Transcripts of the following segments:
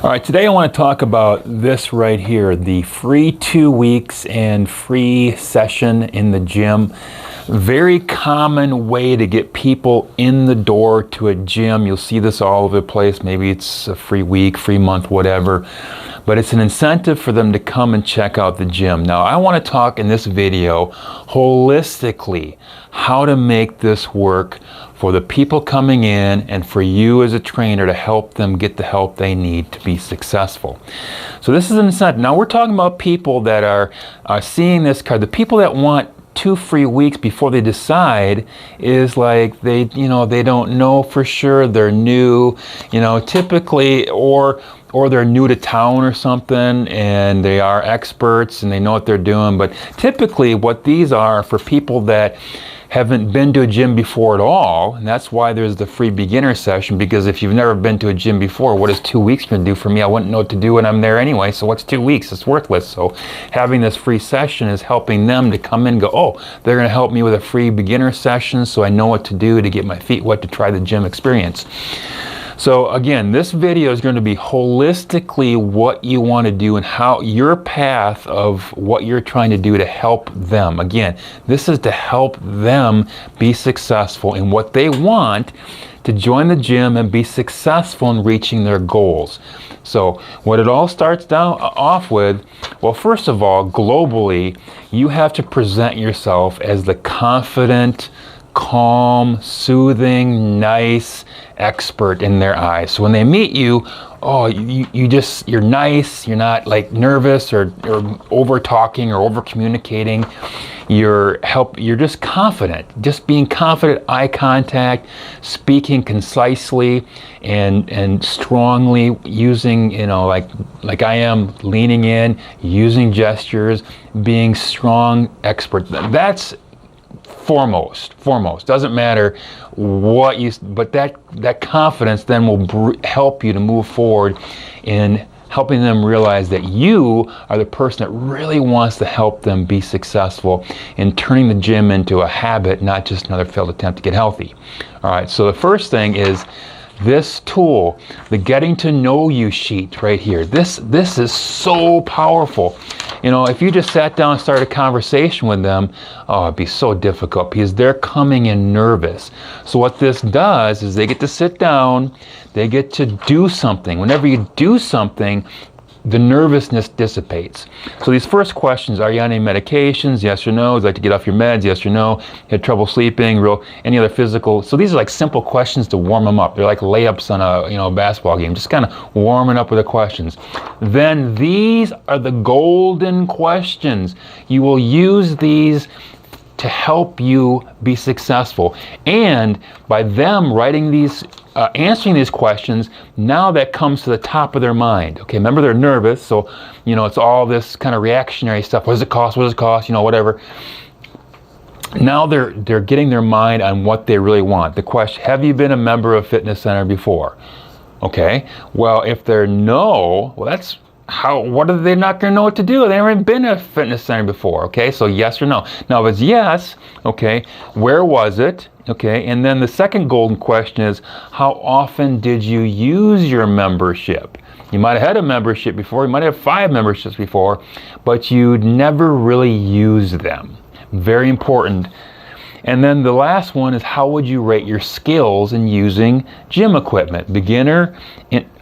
All right, today I want to talk about this right here, the free 2 weeks and free session in the gym. Very common way to get people in the door to a gym. You'll see this all over the place. Maybe it's a free week, free month, whatever. But it's an incentive for them to come and check out the gym. Now, I want to talk in this video holistically how to make this work for the people coming in and for you as a trainer to help them get the help they need to be successful. So this is an incentive. Now, we're talking about people that are seeing this card. The people that want 2 free weeks before they decide is like they don't know for sure, they're new, typically, or they're new to town or something and they are experts and they know what they're doing. But typically what these are for people that haven't been to a gym before at all, and that's why there's the free beginner session, because if you've never been to a gym before, what is 2 weeks going to do for me? I wouldn't know what to do when I'm there anyway, so what's 2 weeks? It's worthless. So having this free session is helping them to come in and go, oh, they're going to help me with a free beginner session so I know what to do to get my feet wet to try the gym experience. So again, this video is going to be holistically what you want to do and how your path of what you're trying to do to help them. Again, this is to help them be successful in what they want to join the gym and be successful in reaching their goals. So what it all starts off with, well, first of all, globally, you have to present yourself as the confident, calm, soothing, nice expert in their eyes. So when they meet you, oh, you're nice, you're not like nervous or over talking or over communicating. You're just confident, just being confident, eye contact, speaking concisely and strongly, using, like I am, leaning in, using gestures, being strong, expert. That's foremost. Doesn't matter what but that confidence then will help you to move forward in helping them realize that you are the person that really wants to help them be successful in turning the gym into a habit, not just another failed attempt to get healthy. All right, so the first thing is this tool, the getting to know you sheet right here. This is so powerful. If you just sat down and started a conversation with them, oh, it'd be so difficult because they're coming in nervous. So what this does is they get to sit down, they get to do something. Whenever you do something, the nervousness dissipates. So these first questions, are you on any medications? Yes or no? Would you like to get off your meds? Yes or no? You had trouble sleeping? Any other physical? So these are like simple questions to warm them up. They're like layups on a basketball game, just kind of warming up with the questions. Then these are the golden questions. You will use these to help you be successful. And by them writing these, answering these questions, now that comes to the top of their mind. Okay, remember they're nervous, so it's all this kind of reactionary stuff. What does it cost? What does it cost? Whatever. Now they're getting their mind on what they really want. The question: have you been a member of a fitness center before? Okay. Well, if they're no, well, that's what are they not going to know what to do? They haven't been to a fitness center before. Okay, so yes or no. Now, if it's yes, okay, where was it? Okay, and then the second golden question is, how often did you use your membership? You might have had a membership before, you might have 5 memberships before, but you never really used them. Very important. And then the last one is, how would you rate your skills in using gym equipment? Beginner,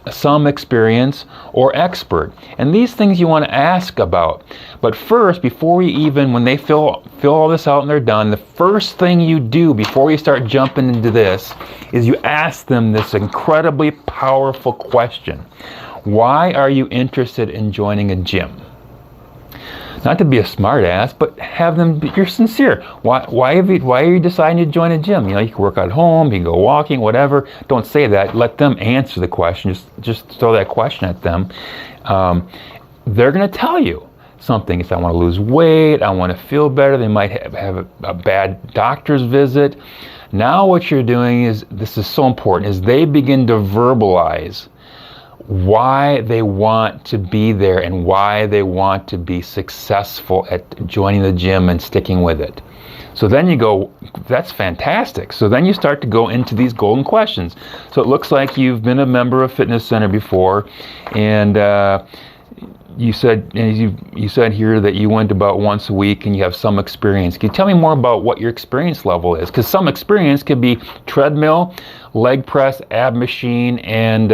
some experience, or expert? And these things you want to ask about. But first, when they fill all this out and they're done, the first thing you do before you start jumping into this is you ask them this incredibly powerful question. Why are you interested in joining a gym? Not to be a smart ass, but you're sincere. Why are you deciding to join a gym? You can work out at home, you can go walking, whatever. Don't say that. Let them answer the question. Just throw that question at them. They're going to tell you something. If I want to lose weight, I want to feel better. They might have a bad doctor's visit. Now what you're doing is, this is so important, is they begin to verbalize why they want to be there and why they want to be successful at joining the gym and sticking with it. So then you go, that's fantastic. So then you start to go into these golden questions. So it looks like you've been a member of Fitness Center before, and you said here that you went about once a week and you have some experience. Can you tell me more about what your experience level is? Because some experience could be treadmill, leg press, ab machine, and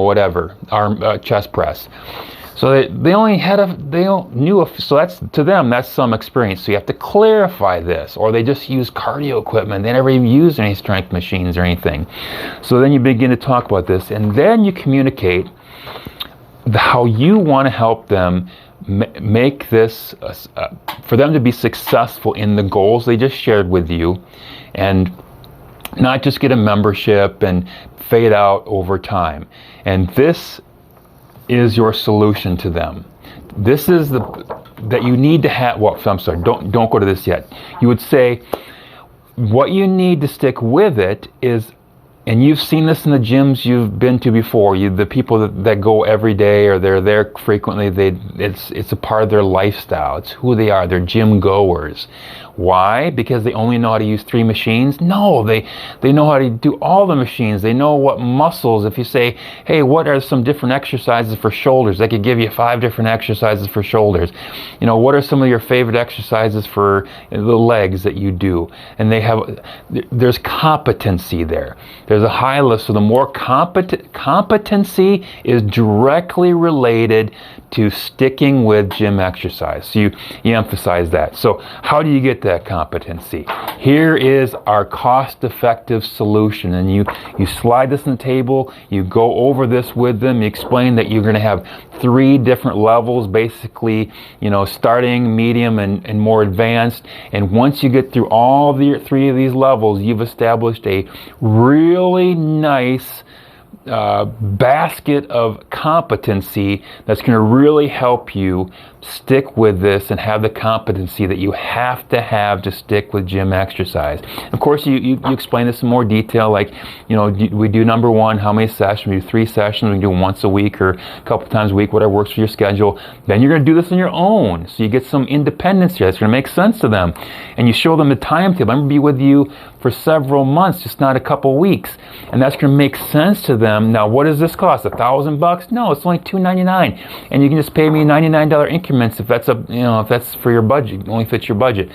whatever, arm chest press. So they only knew so that's, to them, that's some experience. So you have to clarify this, or they just use cardio equipment. They never even use any strength machines or anything. So then you begin to talk about this, and then you communicate how you want to help them make this, for them to be successful in the goals they just shared with you, and not just get a membership and fade out over time. And this is your solution to them. This is that you need to have, well, I'm sorry, don't go to this yet. You would say, what you need to stick with it is, and you've seen this in the gyms you've been to before, the people that go every day, or they're there frequently, it's a part of their lifestyle. It's who they are. They're gym goers. Why? Because they only know how to use 3 machines? No, they know how to do all the machines. They know what muscles. If you say, hey, what are some different exercises for shoulders? They could give you 5 different exercises for shoulders. What are some of your favorite exercises for the legs that you do? And there's competency there. There's a high list. So the more competency is directly related to sticking with gym exercise. So you emphasize that. So how do you get that competency? Here is our cost-effective solution, and you slide this on the table, you go over this with them, you explain that you're going to have 3 different levels, basically, starting, medium, and more advanced. And once you get through all the 3 of these levels, you've established a really nice basket of competency that's going to really help you stick with this and have the competency that you have to stick with gym exercise. Of course, you explain this in more detail, like, we do number 1, how many sessions? We do 3 sessions, we do them once a week or a couple times a week, whatever works for your schedule. Then you're going to do this on your own, so you get some independence here. That's going to make sense to them. And you show them the timetable. I'm going to be with you for several months, just not a couple weeks. And that's going to make sense to them. Now, what does this cost? $1,000? No, it's only $299. And you can just pay me $99 increments if that's if that's for your budget, it only fits your budget.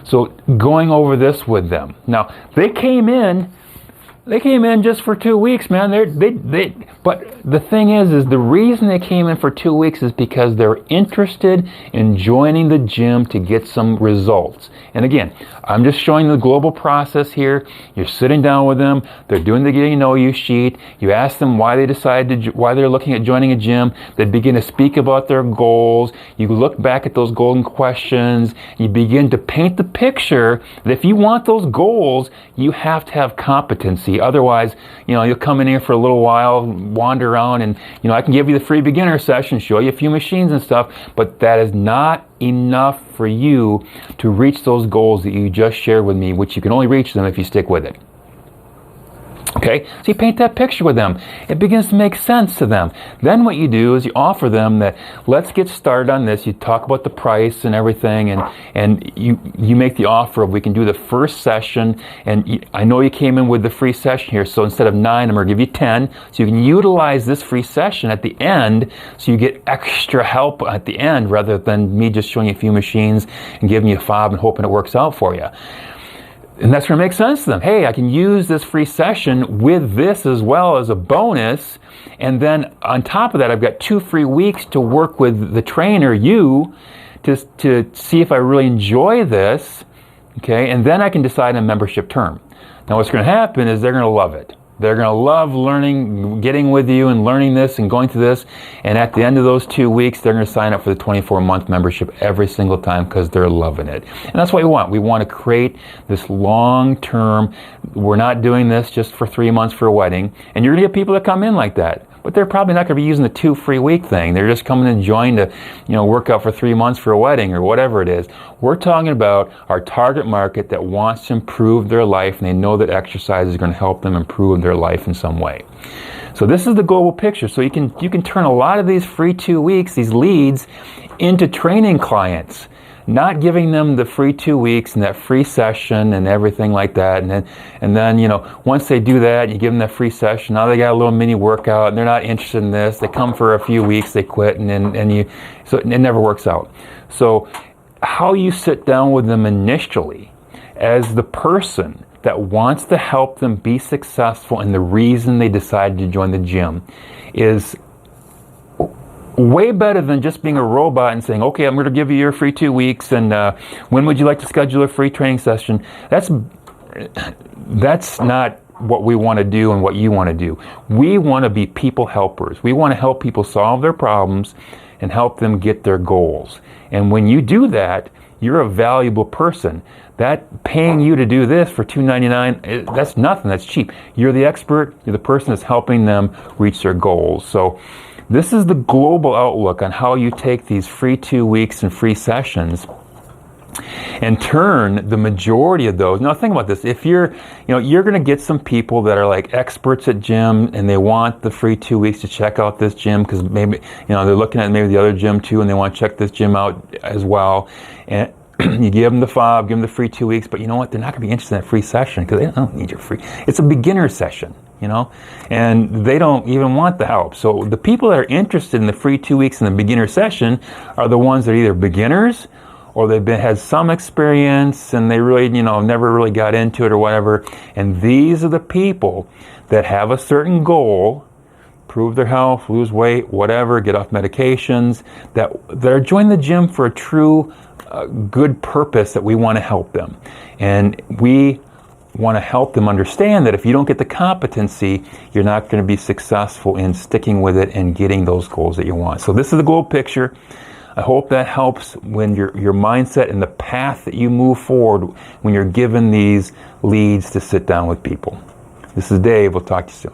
So going over this with them. Now, they came in just for 2 weeks, man. But the thing is the reason they came in for 2 weeks is because they're interested in joining the gym to get some results. And again, I'm just showing the global process here. You're sitting down with them. They're doing the getting to know you sheet. You ask them why they're looking at joining a gym. They begin to speak about their goals. You look back at those golden questions. You begin to paint the picture that if you want those goals, you have to have competency. Otherwise, you'll come in here for a little while, wander around, and I can give you the free beginner session, show you a few machines and stuff, but that is not enough for you to reach those goals that you just shared with me, which you can only reach them if you stick with it. Okay, so you paint that picture with them. It begins to make sense to them. Then what you do is you offer them that, let's get started on this. You talk about the price and everything, and you make the offer of, we can do the first session, and I know you came in with the free session here, so instead of 9, I'm going to give you 10, so you can utilize this free session at the end, so you get extra help at the end, rather than me just showing you a few machines and giving you a fob and hoping it works out for you. And that's going to make sense to them. Hey, I can use this free session with this as well as a bonus. And then on top of that, I've got 2 free weeks to work with the trainer, you, to see if I really enjoy this. Okay, and then I can decide on a membership term. Now what's going to happen is they're going to love it. They're going to love learning, getting with you and learning this and going through this. And at the end of those 2 weeks, they're going to sign up for the 24-month membership every single time because they're loving it. And that's what we want. We want to create this long-term, we're not doing this just for 3 months for a wedding. And you're going to get people that come in like that. But they're probably not going to be using the 2 free week thing. They're just coming and join to, work out for 3 months for a wedding or whatever it is. We're talking about our target market that wants to improve their life, and they know that exercise is going to help them improve their life in some way. So this is the global picture. So you can turn a lot of these free 2 weeks, these leads, into training clients. Not giving them the free 2 weeks and that free session and everything like that, and then you know, once they do that, you give them that free session. Now they got a little mini workout and they're not interested in this. They come for a few weeks, they quit, so it never works out. So how you sit down with them initially as the person that wants to help them be successful and the reason they decided to join the gym is way better than just being a robot and saying, okay, I'm going to give you your free 2 weeks, and when would you like to schedule a free training session? That's not what we want to do and what you want to do. We want to be people helpers. We want to help people solve their problems and help them get their goals. And when you do that, you're a valuable person. That paying you to do this for $2.99, that's nothing, that's cheap. You're the expert, you're the person that's helping them reach their goals. So this is the global outlook on how you take these free 2 weeks and free sessions and turn the majority of those. Now think about this. If you're going to get some people that are like experts at gym and they want the free 2 weeks to check out this gym because maybe, they're looking at maybe the other gym too and they want to check this gym out as well. And you give them the fob, give them the free 2 weeks, but you know what? They're not going to be interested in that free session because they don't need your free. It's a beginner session, and they don't even want the help. So the people that are interested in the free 2 weeks in the beginner session are the ones that are either beginners or they've had some experience and they really, never really got into it or whatever. And these are the people that have a certain goal, improve their health, lose weight, whatever, get off medications, that are joining the gym for a true good purpose that we want to help them. And we want to help them understand that if you don't get the competency, you're not going to be successful in sticking with it and getting those goals that you want. So this is the global picture. I hope that helps when your mindset and the path that you move forward when you're given these leads to sit down with people. This is Dave. We'll talk to you soon.